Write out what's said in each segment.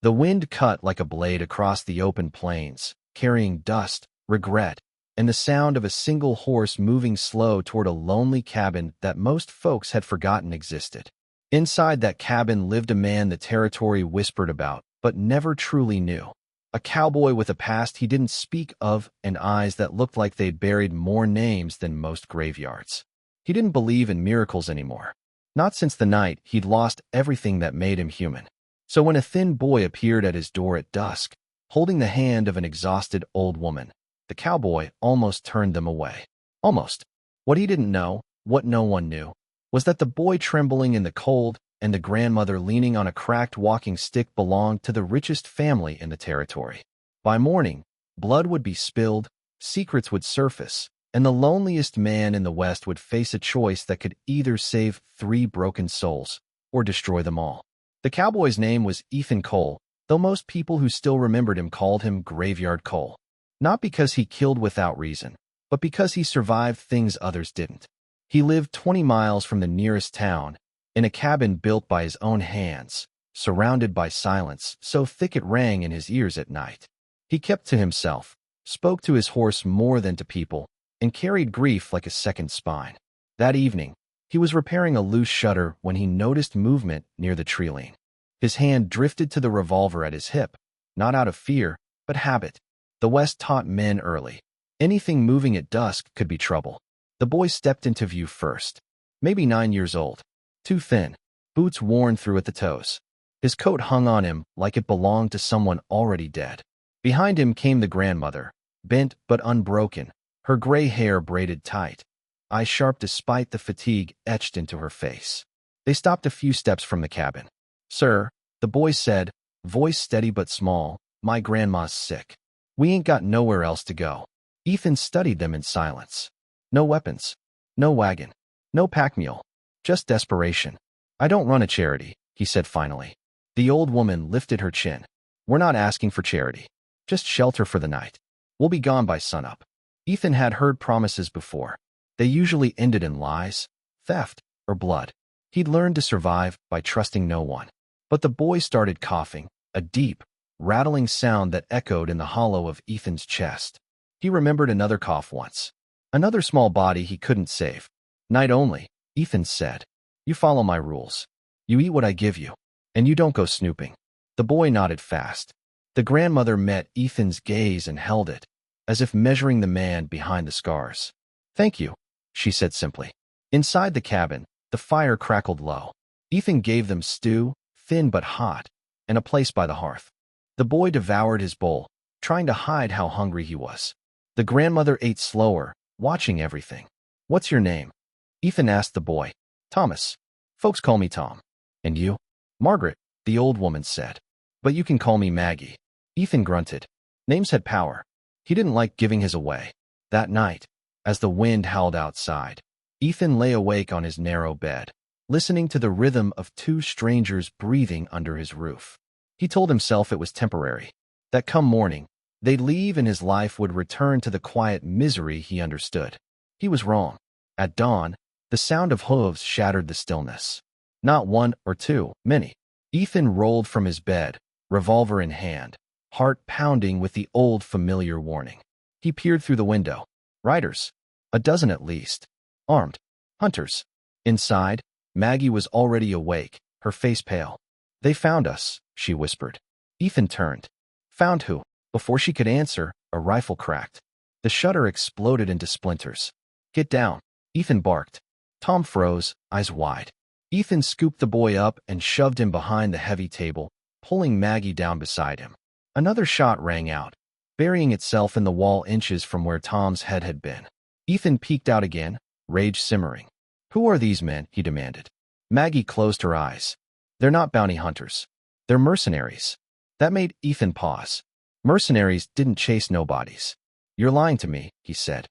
The wind cut like a blade across the open plains, carrying dust, regret, and the sound of a single horse moving slow toward a lonely cabin that most folks had forgotten existed. Inside that cabin lived a man the territory whispered about, but never truly knew. A cowboy with a past he didn't speak of and eyes that looked like they'd buried more names than most graveyards. He didn't believe in miracles anymore. Not since the night he'd lost everything that made him human. So when a thin boy appeared at his door at dusk, holding the hand of an exhausted old woman, the cowboy almost turned them away. Almost. What he didn't know, what no one knew, was that the boy trembling in the cold and the grandmother leaning on a cracked walking stick belonged to the richest family in the territory. By morning, blood would be spilled, secrets would surface, and the loneliest man in the West would face a choice that could either save 3 broken souls or destroy them all. The cowboy's name was Ethan Cole, though most people who still remembered him called him Graveyard Cole. Not because he killed without reason, but because he survived things others didn't. He lived 20 miles from the nearest town, in a cabin built by his own hands, surrounded by silence so thick it rang in his ears at night. He kept to himself, spoke to his horse more than to people, and carried grief like a second spine. That evening, he was repairing a loose shutter when he noticed movement near the tree line. His hand drifted to the revolver at his hip, not out of fear, but habit. The West taught men early. Anything moving at dusk could be trouble. The boy stepped into view first. Maybe 9 years old. Too thin, boots worn through at the toes. His coat hung on him like it belonged to someone already dead. Behind him came the grandmother, bent but unbroken, her gray hair braided tight, eyes sharp despite the fatigue etched into her face. They stopped a few steps from the cabin. "Sir," the boy said, voice steady but small, "my grandma's sick. We ain't got nowhere else to go." Ethan studied them in silence. No weapons, no wagon, no pack mule, just desperation. "I don't run a charity," he said finally. The old woman lifted her chin. "We're not asking for charity. Just shelter for the night. We'll be gone by sunup." Ethan had heard promises before. They usually ended in lies, theft, or blood. He'd learned to survive by trusting no one. But the boy started coughing, a deep, rattling sound that echoed in the hollow of Ethan's chest. He remembered another cough once. Another small body he couldn't save. "Night only," Ethan said. "You follow my rules. You eat what I give you, and you don't go snooping." The boy nodded fast. The grandmother met Ethan's gaze and held it, as if measuring the man behind the scars. "Thank you," she said simply. Inside the cabin, the fire crackled low. Ethan gave them stew, thin but hot, and a place by the hearth. The boy devoured his bowl, trying to hide how hungry he was. The grandmother ate slower, watching everything. "What's your name?" Ethan asked the boy. "Thomas. Folks call me Tom." "And you?" "Margaret," the old woman said. "But you can call me Maggie." Ethan grunted. Names had power. He didn't like giving his away. That night, as the wind howled outside, Ethan lay awake on his narrow bed, listening to the rhythm of 2 strangers breathing under his roof. He told himself it was temporary, that come morning, they'd leave and his life would return to the quiet misery he understood. He was wrong. At dawn, the sound of hooves shattered the stillness. Not 1 or 2, many. Ethan rolled from his bed, revolver in hand, heart pounding with the old familiar warning. He peered through the window. Riders. A dozen at least. Armed. Hunters. Inside, Maggie was already awake, her face pale. "They found us," she whispered. Ethan turned. "Found who?" Before she could answer, a rifle cracked. The shutter exploded into splinters. "Get down," Ethan barked. Tom froze, eyes wide. Ethan scooped the boy up and shoved him behind the heavy table, pulling Maggie down beside him. Another shot rang out, burying itself in the wall inches from where Tom's head had been. Ethan peeked out again, rage simmering. "Who are these men?" he demanded. Maggie closed her eyes. "They're not bounty hunters. They're mercenaries." That made Ethan pause. Mercenaries didn't chase nobodies. "You're lying to me," he said.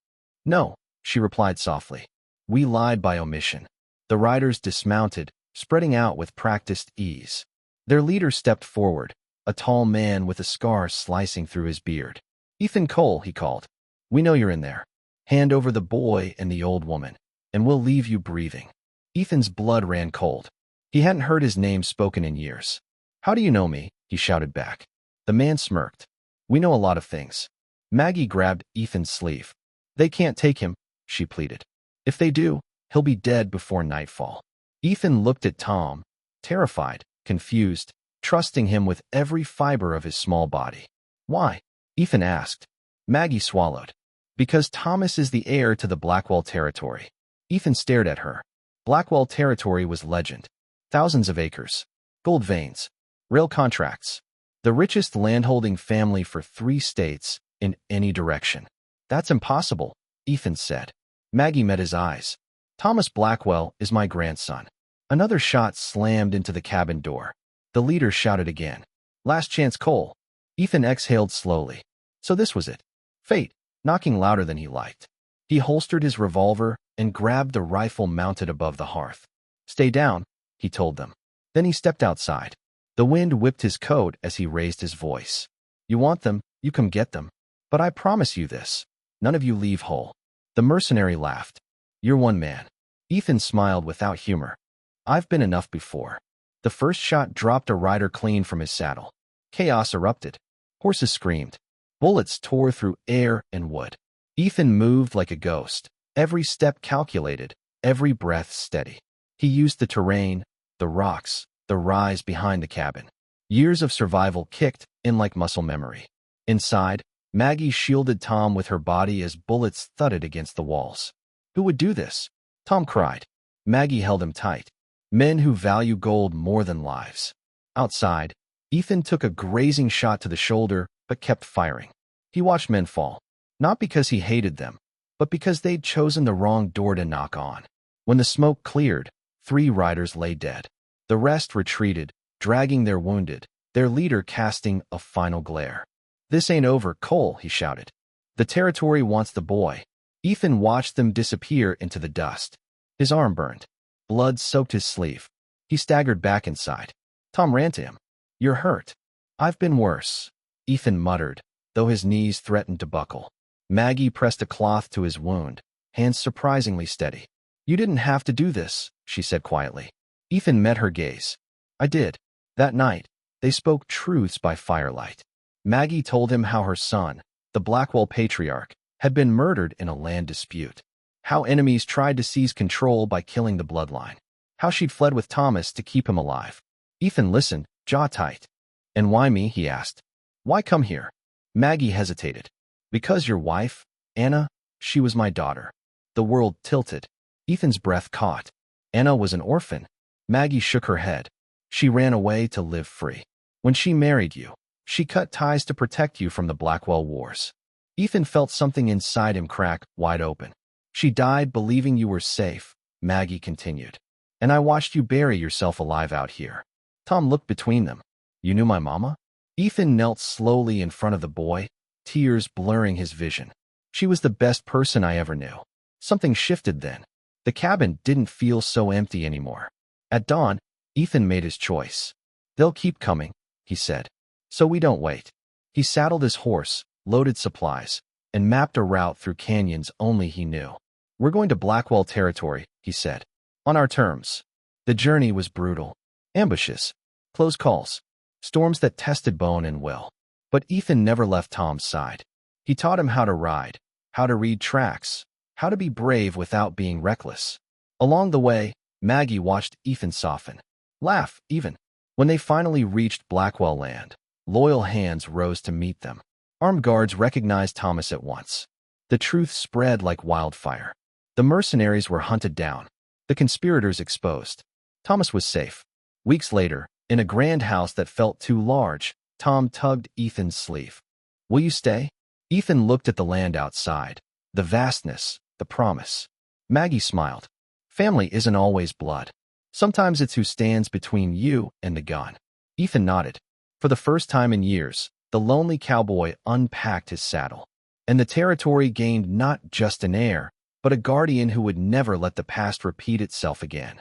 "No," she replied softly. "We lied by omission." The riders dismounted, spreading out with practiced ease. Their leader stepped forward, a tall man with a scar slicing through his beard. "Ethan Cole," he called. "We know you're in there. Hand over the boy and the old woman, and we'll leave you breathing." Ethan's blood ran cold. He hadn't heard his name spoken in years. "How do you know me?" he shouted back. The man smirked. We know a lot of things. Maggie grabbed Ethan's sleeve. They can't take him, she pleaded. If they do, he'll be dead before nightfall. Ethan looked at Tom, terrified, confused, trusting him with every fiber of his small body. Why? Ethan asked. Maggie swallowed. Because Thomas is the heir to the Blackwell territory. Ethan stared at her. Blackwell territory was legend. Thousands of acres, gold veins, rail contracts. The richest landholding family for 3 states in any direction. That's impossible, Ethan said. Maggie met his eyes. Thomas Blackwell is my grandson. Another shot slammed into the cabin door. The leader shouted again. Last chance, Cole. Ethan exhaled slowly. So this was it. Fate, knocking louder than he liked. He holstered his revolver and grabbed the rifle mounted above the hearth. Stay down, he told them. Then he stepped outside. The wind whipped his coat as he raised his voice. You want them, you come get them. But I promise you this. None of you leave whole. The mercenary laughed. You're one man. Ethan smiled without humor. I've been enough before. The first shot dropped a rider clean from his saddle. Chaos erupted. Horses screamed. Bullets tore through air and wood. Ethan moved like a ghost, every step calculated, every breath steady. He used the terrain, the rocks, the rise behind the cabin. Years of survival kicked in like muscle memory. Inside, Maggie shielded Tom with her body as bullets thudded against the walls. Who would do this? Tom cried. Maggie held him tight. Men who value gold more than lives. Outside, Ethan took a grazing shot to the shoulder, but kept firing. He watched men fall, not because he hated them, but because they'd chosen the wrong door to knock on. When the smoke cleared, 3 riders lay dead. The rest retreated, dragging their wounded, their leader casting a final glare. This ain't over, Cole, he shouted. The territory wants the boy. Ethan watched them disappear into the dust. His arm burned. Blood soaked his sleeve. He staggered back inside. Tom ran to him. You're hurt. I've been worse, Ethan muttered, though his knees threatened to buckle. Maggie pressed a cloth to his wound, hands surprisingly steady. You didn't have to do this, she said quietly. Ethan met her gaze. I did. That night, they spoke truths by firelight. Maggie told him how her son, the Blackwell patriarch, had been murdered in a land dispute. How enemies tried to seize control by killing the bloodline. How she'd fled with Thomas to keep him alive. Ethan listened, jaw tight. And why me, he asked. Why come here? Maggie hesitated. Because your wife, Anna, she was my daughter. The world tilted. Ethan's breath caught. Anna was an orphan. Maggie shook her head. She ran away to live free. When she married you, she cut ties to protect you from the Blackwell Wars. Ethan felt something inside him crack wide open. She died believing you were safe, Maggie continued. And I watched you bury yourself alive out here. Tom looked between them. You knew my mama? Ethan knelt slowly in front of the boy, tears blurring his vision. She was the best person I ever knew. Something shifted then. The cabin didn't feel so empty anymore. At dawn, Ethan made his choice. They'll keep coming, he said. So we don't wait. He saddled his horse, loaded supplies, and mapped a route through canyons only he knew. We're going to Blackwell territory, he said. On our terms. The journey was brutal. Ambushes, close calls, storms that tested bone and will. But Ethan never left Tom's side. He taught him how to ride, how to read tracks, how to be brave without being reckless. Along the way, Maggie watched Ethan soften, laugh even. When they finally reached Blackwell land, loyal hands rose to meet them. Armed guards recognized Thomas at once. The truth spread like wildfire. The mercenaries were hunted down, the conspirators exposed. Thomas was safe. Weeks later, in a grand house that felt too large, Tom tugged Ethan's sleeve. Will you stay? Ethan looked at the land outside, the vastness, the promise. Maggie smiled. Family isn't always blood. Sometimes it's who stands between you and the gun. Ethan nodded. For the first time in years, the lonely cowboy unpacked his saddle. And the territory gained not just an heir, but a guardian who would never let the past repeat itself again.